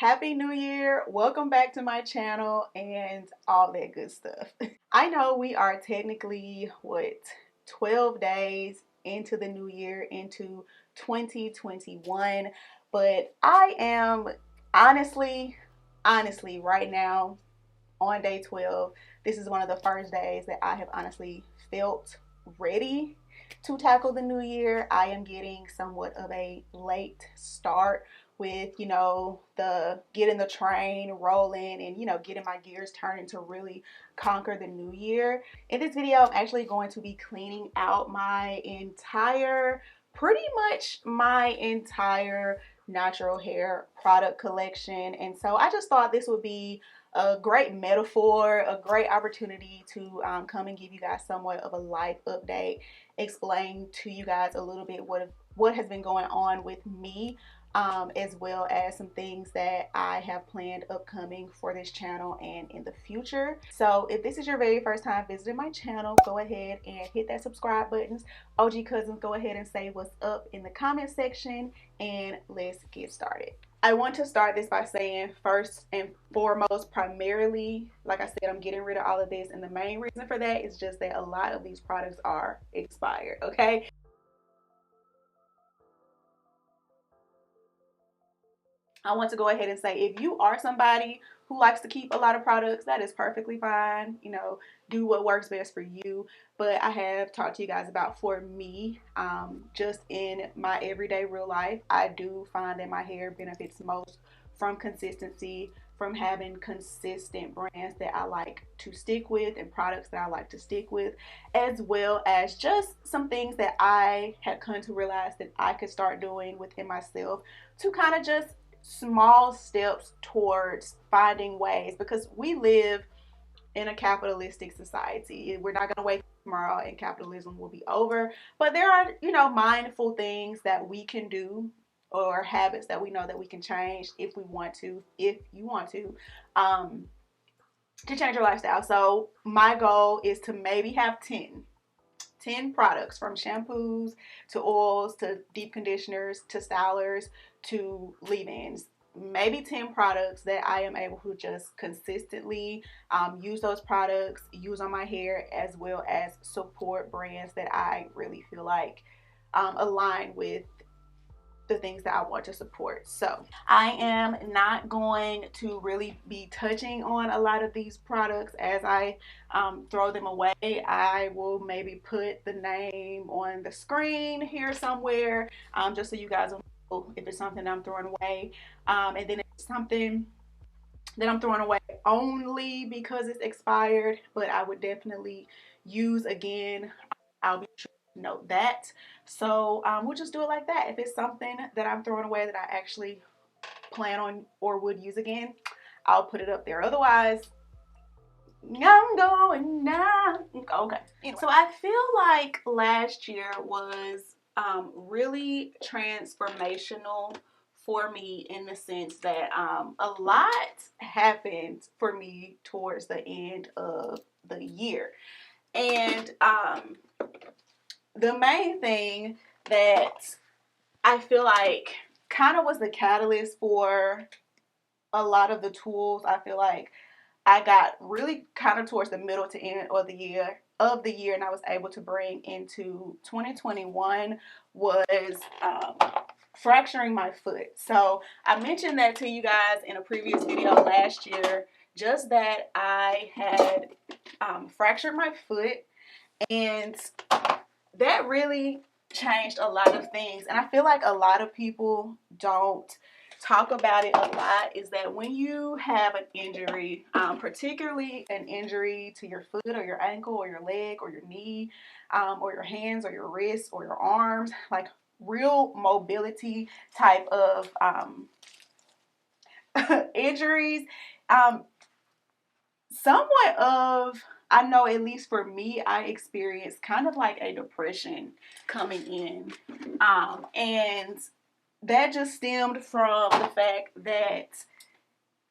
Happy New Year. Welcome back to my channel and all that good stuff. I know we are technically, 12 days into the new year, into 2021, but I am honestly, right now on day 12, this is one of the first days that I have honestly felt ready to tackle the new year. I am getting somewhat of a late start with, the getting the train rolling and, getting my gears turning to really conquer the new year. In this video, I'm actually going to be cleaning out pretty much my entire natural hair product collection. And so I just thought this would be a great metaphor, a great opportunity to come and give you guys somewhat of a life update, explain to you guys a little bit what has been going on with me, as well as some things that I have planned upcoming for this channel and in the future. So if this is your very first time visiting my channel, go ahead and hit that subscribe button. OG cousins, go ahead and say what's up in the comment section and let's get started. I want to start this by saying, first and foremost, primarily, like I said, I'm getting rid of all of this, and the main reason for that is just that a lot of these products are expired, okay? I want to go ahead and say, if you are somebody who likes to keep a lot of products, that is perfectly fine. Do what works best for you. But I have talked to you guys about, for me, just in my everyday real life, I do find that my hair benefits most from consistency, from having consistent brands that I like to stick with and products that I like to stick with, as well as just some things that I had come to realize that I could start doing within myself to kind of just small steps towards finding ways, because we live in a capitalistic society. We're not going to wake up tomorrow and capitalism will be over, but there are, mindful things that we can do, or habits that we know that we can change if you want to, to change your lifestyle. So my goal is to maybe have 10 products, from shampoos to oils to deep conditioners to stylers to leave-ins. Maybe 10 products that I am able to just consistently use those products, use on my hair, as well as support brands that I really feel like align with the things that I want to support. So I am not going to really be touching on a lot of these products as I throw them away. I will maybe put the name on the screen here somewhere, just so you guys know if it's something I'm throwing away. And then if it's something that I'm throwing away only because it's expired, but I would definitely use again, I'll be sure to note that. So we'll just do it like that. If it's something that I'm throwing away that I actually plan on or would use again, I'll put it up there. Otherwise, I'm going now. Okay. Anyway, so I feel like last year was really transformational for me, in the sense that a lot happened for me towards the end of the year. And the main thing that I feel like kind of was the catalyst for a lot of the tools I feel like I got really kind of towards the middle to end of the year, and I was able to bring into 2021 was fracturing my foot. So I mentioned that to you guys in a previous video last year, just that I had fractured my foot, and that really changed a lot of things. And I feel like a lot of people don't talk about it a lot, is that when you have an injury, particularly an injury to your foot or your ankle or your leg or your knee, or your hands or your wrists or your arms, like real mobility type of injuries, somewhat of, I know at least for me, I experienced kind of like a depression coming in, and that just stemmed from the fact that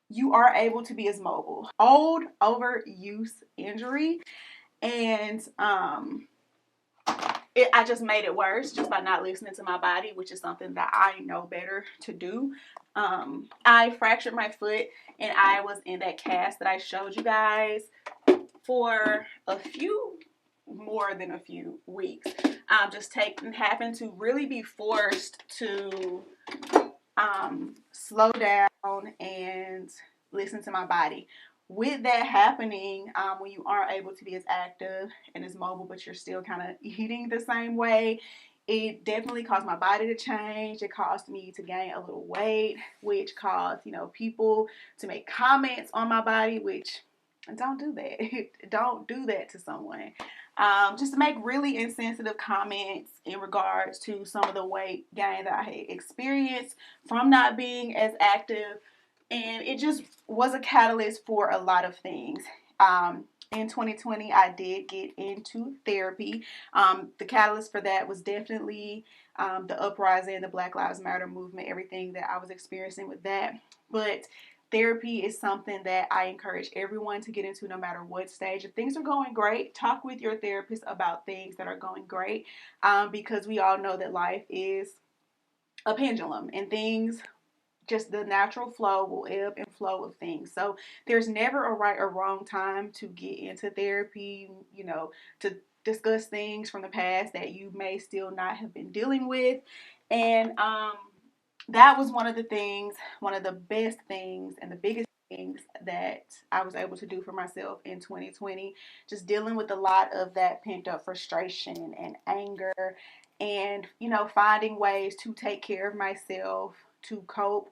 you are able to be as mobile. Old overuse injury, and I just made it worse just by not listening to my body, which is something that I know better to do. I fractured my foot, and I was in that cast that I showed you guys for more than a few weeks. Just having to really be forced to slow down and listen to my body. With that happening, when you aren't able to be as active and as mobile, but you're still kind of eating the same way, it definitely caused my body to change. It caused me to gain a little weight, which caused, people to make comments on my body, which don't do that. Don't do that to someone. Just to make really insensitive comments in regards to some of the weight gain that I had experienced from not being as active. And it just was a catalyst for a lot of things. In 2020, I did get into therapy. The catalyst for that was definitely the uprising, the Black Lives Matter movement, everything that I was experiencing with that. But therapy is something that I encourage everyone to get into no matter what stage. If things are going great, talk with your therapist about things that are going great, because we all know that life is a pendulum and things, just the natural flow will ebb and flow of things. So there's never a right or wrong time to get into therapy, to discuss things from the past that you may still not have been dealing with. And that was one of the best things and the biggest things that I was able to do for myself in 2020. Just dealing with a lot of that pent up frustration and anger, and, finding ways to take care of myself, to cope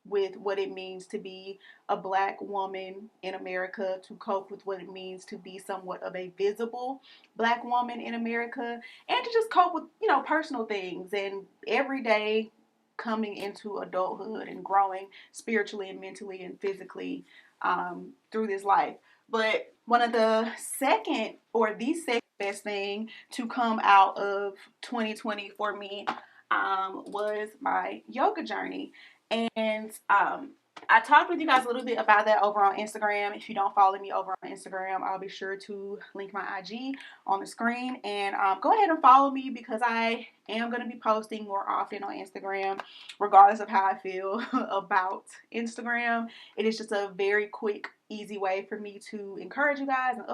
with what it means to be a Black woman in America, to cope with what it means to be somewhat of a visible Black woman in America, and to just cope with, personal things and every day coming into adulthood and growing spiritually and mentally and physically through this life. But one of the second best thing to come out of 2020 for me was my yoga journey. And I talked with you guys a little bit about that over on Instagram. If you don't follow me over on Instagram, I'll be sure to link my IG on the screen. And go ahead and follow me, because I am going to be posting more often on Instagram, regardless of how I feel about Instagram. It is just a very quick, easy way for me to encourage you guys and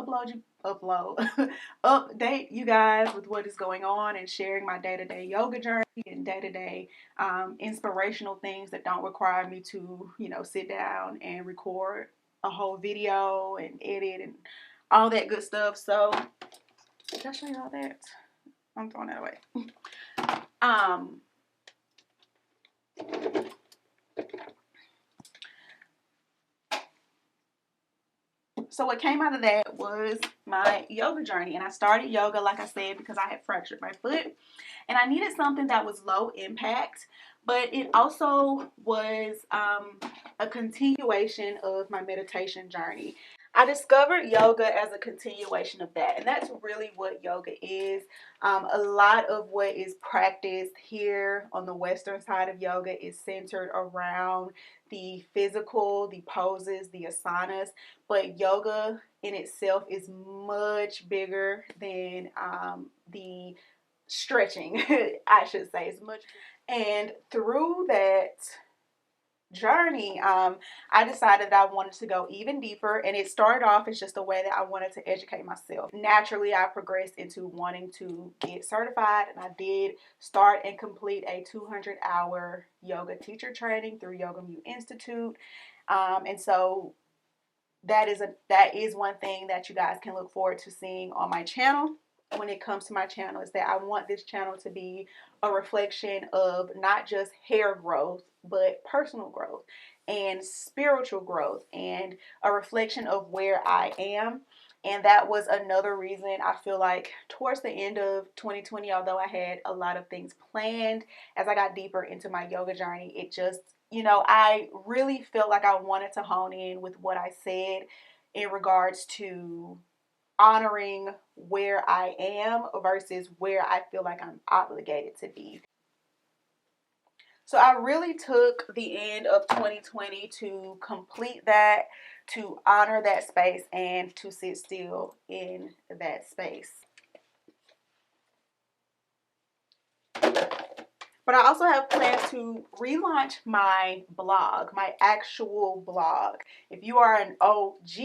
update you guys with what is going on, and sharing my day-to-day yoga journey and day-to-day inspirational things that don't require me to, sit down and record a whole video and edit and all that good stuff. So, did I show you all that? I'm throwing that away. So what came out of that was my yoga journey. And I started yoga, like I said, because I had fractured my foot. And I needed something that was low impact, but it also was a continuation of my meditation journey. I discovered yoga as a continuation of that. And that's really what yoga is. A lot of what is practiced here on the Western side of yoga is centered around the physical, the poses, the asanas. But yoga in itself is much bigger than the stretching, I should say. It's much. And through that journey, I decided that I wanted to go even deeper, and it started off as just a way that I wanted to educate myself. Naturally, I progressed into wanting to get certified, and I did start and complete a 200-hour yoga teacher training through Yoga Mu Institute. And so that is one thing that you guys can look forward to seeing on my channel. When it comes to my channel, is that I want this channel to be a reflection of not just hair growth, but personal growth and spiritual growth, and a reflection of where I am. And that was another reason I feel like towards the end of 2020, although I had a lot of things planned, as I got deeper into my yoga journey, it just, I really felt like I wanted to hone in with what I said in regards to honoring where I am versus where I feel like I'm obligated to be. So I really took the end of 2020 to complete that, to honor that space, and to sit still in that space. But I also have plans to relaunch my blog, my actual blog. If you are an OG,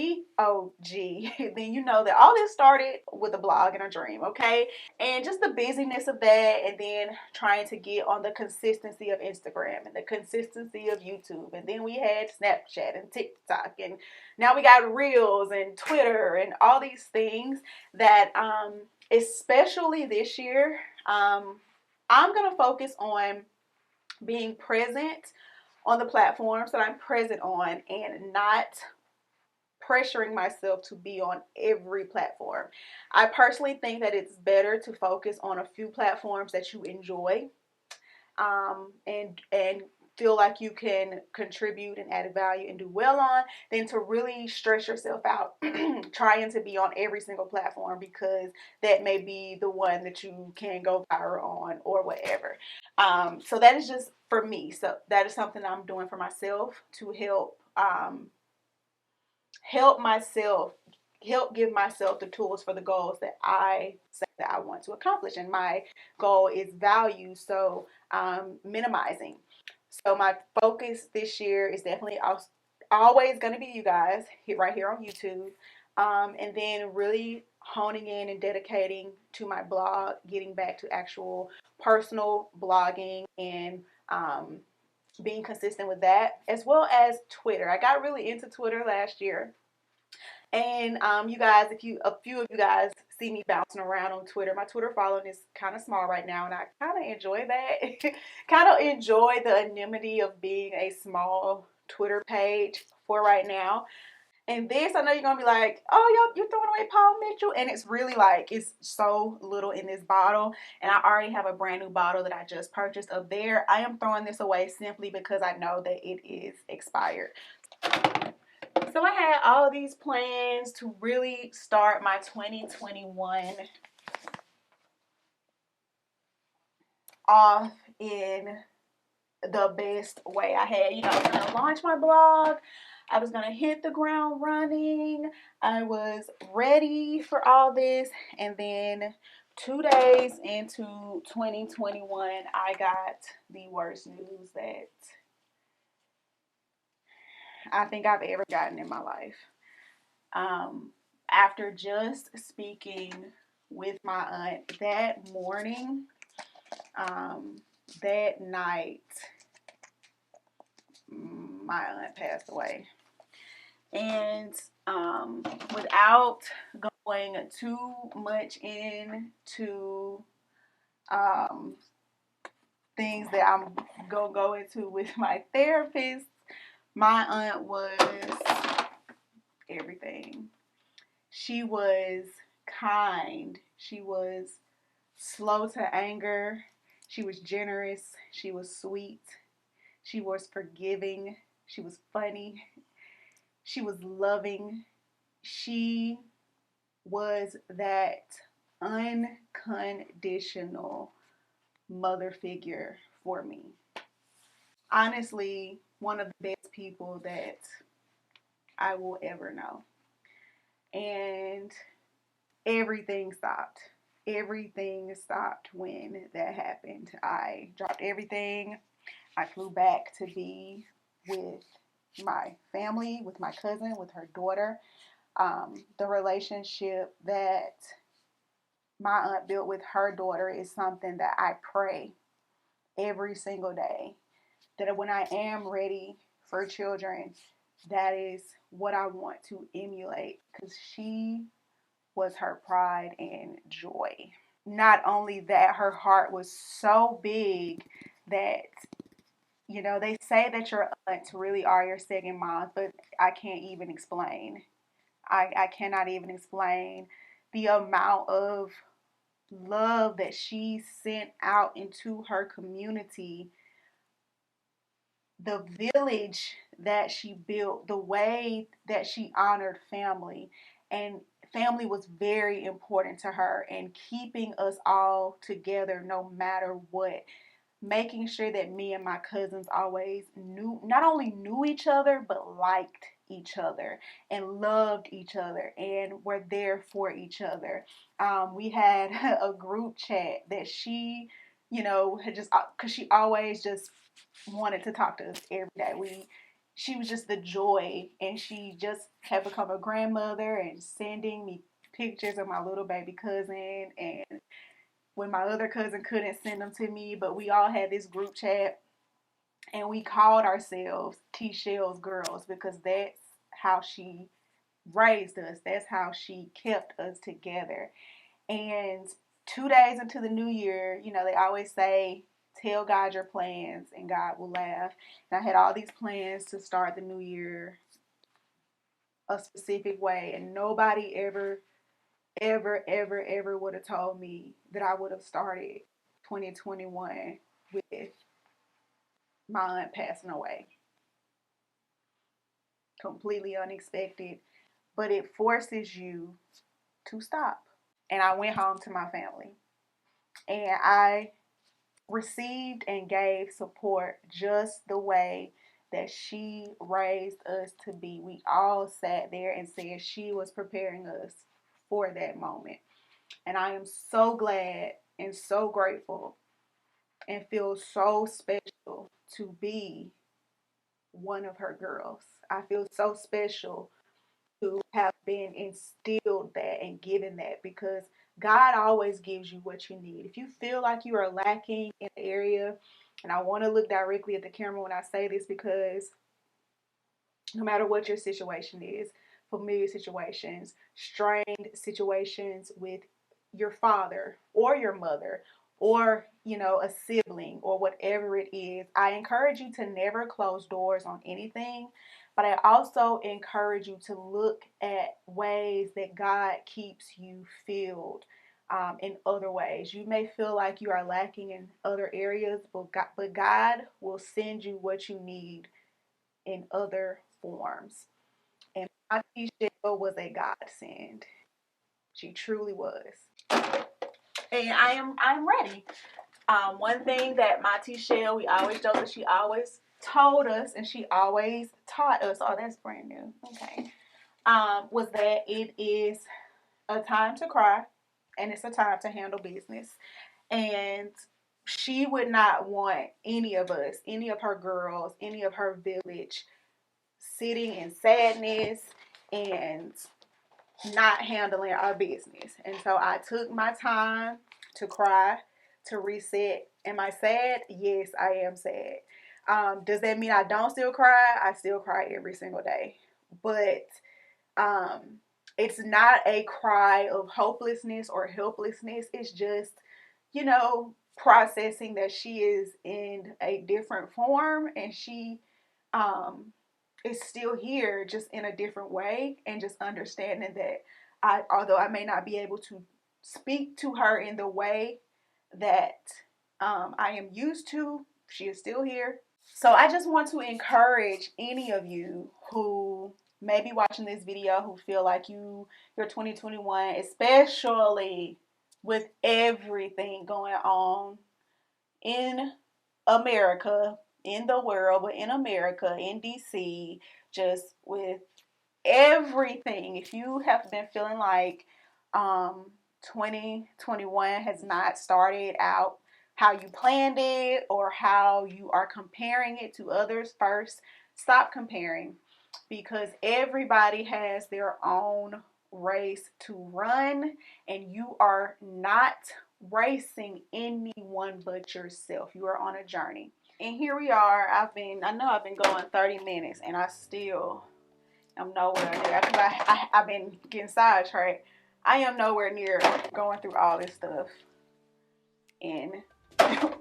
then you know that all this started with a blog and a dream, okay? And just the busyness of that, and then trying to get on the consistency of Instagram and the consistency of YouTube. And then we had Snapchat and TikTok, and now we got Reels and Twitter and all these things that, especially this year, I'm going to focus on being present on the platforms that I'm present on and not pressuring myself to be on every platform. I personally think that it's better to focus on a few platforms that you enjoy, and feel like you can contribute and add value and do well on, than to really stress yourself out trying to be on every single platform, because that may be the one that you can go viral on or whatever. So that is just for me. So that is something I'm doing for myself to help myself, help give myself the tools for the goals that I say that I want to accomplish. And my goal is value, so minimizing. So my focus this year is definitely always going to be you guys right here on YouTube, and then really honing in and dedicating to my blog, getting back to actual personal blogging, and being consistent with that, as well as Twitter. I got really into Twitter last year. And you guys, if a few of you guys see me bouncing around on Twitter, my Twitter following is kind of small right now, and I kind of enjoy that. Kind of enjoy the anonymity of being a small Twitter page for right now. And this, I know you're gonna be like, oh, you're throwing away Paul Mitchell, and it's really like it's so little in this bottle, and I already have a brand new bottle that I just purchased up there. I am throwing this away simply because I know that it is expired. So I had all these plans to really start my 2021 off in the best way. I had, I was going to launch my blog. I was going to hit the ground running. I was ready for all this. And then 2 days into 2021, I got the worst news that I think I've ever gotten in my life. After just speaking with my aunt that morning, that night, my aunt passed away. And without going too much into things that I'm going to go into with my therapist, my aunt was everything. She was kind. She was slow to anger. She was generous. She was sweet. She was forgiving. She was funny. She was loving. She was that unconditional mother figure for me. Honestly, one of the best people that I will ever know. And everything stopped. Everything stopped when that happened. I dropped everything. I flew back to be with my family, with my cousin, with her daughter. The relationship that my aunt built with her daughter is something that I pray every single day, that when I am ready for children, that is what I want to emulate, because she was her pride and joy. Not only that, her heart was so big that, they say that your aunts really are your second mom, but I can't even explain. I cannot even explain the amount of love that she sent out into her community, the village that she built, the way that she honored family. And family was very important to her, and keeping us all together no matter what. Making sure that me and my cousins always not only knew each other, but liked each other and loved each other and were there for each other. We had a group chat that she you know, had just, because she always just wanted to talk to us every day. She was just the joy, and she just had become a grandmother and sending me pictures of my little baby cousin. And when my other cousin couldn't send them to me, but we all had this group chat, and we called ourselves T-Shell's Girls, because that's how she raised us. That's how she kept us together. And 2 days into the new year, you know, they always say, tell God your plans and God will laugh. And I had all these plans to start the new year a specific way, and nobody ever would have told me that I would have started 2021 with my aunt passing away. Completely unexpected, but it forces you to stop. And I went home to my family, and I received and gave support just the way that she raised us to be. We all sat there and said she was preparing us for that moment. And I am so glad and so grateful and feel so special to be one of her girls. I feel so special to have been instilled that and given that, because God always gives you what you need. If you feel like you are lacking in an area, and I want to look directly at the camera when I say this, because no matter what your situation is, familiar situations, strained situations with your father or your mother, or, you know, a sibling, or whatever it is, I encourage you to never close doors on anything. But I also encourage you to look at ways that God keeps you filled in other ways. You may feel like you are lacking in other areas, but God will send you what you need in other forms. And my T-Shell was a godsend. She truly was. And I'm ready. One thing that my T-Shell, we always joke that she always told us, and she always taught us, oh, that's brand new. Okay. Was that it is a time to cry, and it's a time to handle business. And she would not want any of us, any of her girls, any of her village sitting in sadness and not handling our business. And so I took my time to cry, to reset. Am I sad? Yes, I am sad. Does that mean I don't still cry? I still cry every single day. But um, it's not a cry of hopelessness or helplessness. It's just, you know, processing that she is in a different form, and she um, is still here, just in a different way, and just understanding that although I may not be able to speak to her in the way that I am used to, she is still here. So I just want to encourage any of you who may be watching this video, who feel like your 2021, especially with everything going on in America, in the world, but in America, in DC, just with everything. If you have been feeling like 2021 has not started out how you planned it, or how you are comparing it to others, first, stop comparing, because everybody has their own race to run, and you are not racing anyone but yourself. You are on a journey. And here we are. I know I've been going 30 minutes, and I still am nowhere near, because I've been getting sidetracked. I am nowhere near going through all this stuff, and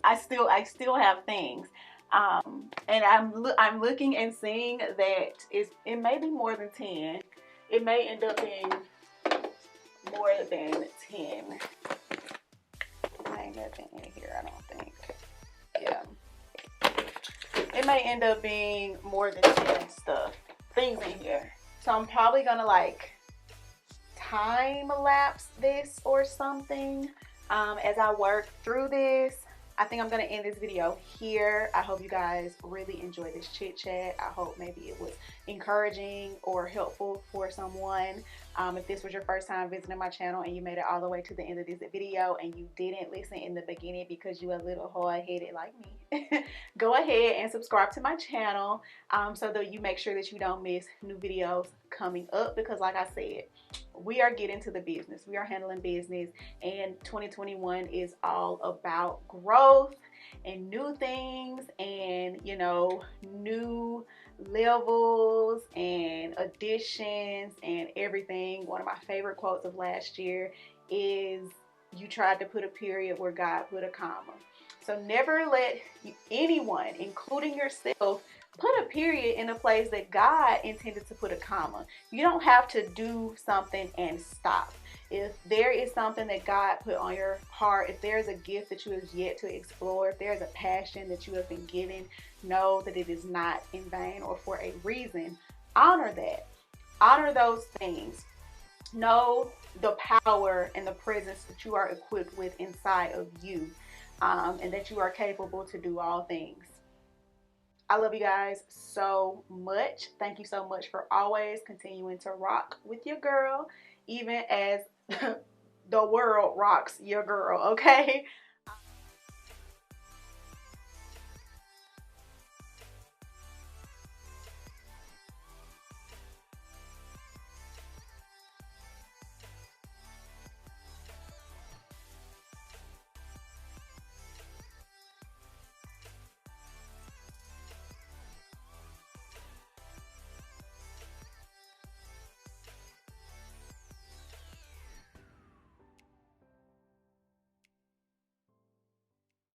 I still have things, and I'm looking and seeing that it may be more than 10. It may end up being more than 10. Ain't nothing in here, I don't think. Yeah, it may end up being more than 10 things in here. So I'm probably gonna like time lapse this or something as I work through this. I think I'm gonna end this video here. I hope you guys really enjoyed this chit chat. I hope maybe it was encouraging or helpful for someone. If this was your first time visiting my channel and you made it all the way to the end of this video and you didn't listen in the beginning because you a little hard-headed like me, go ahead and subscribe to my channel so that you make sure that you don't miss new videos coming up, because like I said, we are getting to the business. We are handling business, and 2021 is all about growth and new things and, you know, new levels and additions and everything. One of my favorite quotes of last year is, "You tried to put a period where God put a comma." So never let anyone, including yourself, put a period in a place that God intended to put a comma. You don't have to do something and stop. If there is something that God put on your heart, if there's a gift that you have yet to explore, if there's a passion that you have been given, know that it is not in vain or for a reason. Honor that. Honor those things. Know the power and the presence that you are equipped with inside of you, and that you are capable to do all things. I love you guys so much. Thank you so much for always continuing to rock with your girl, even as the world rocks your girl, okay?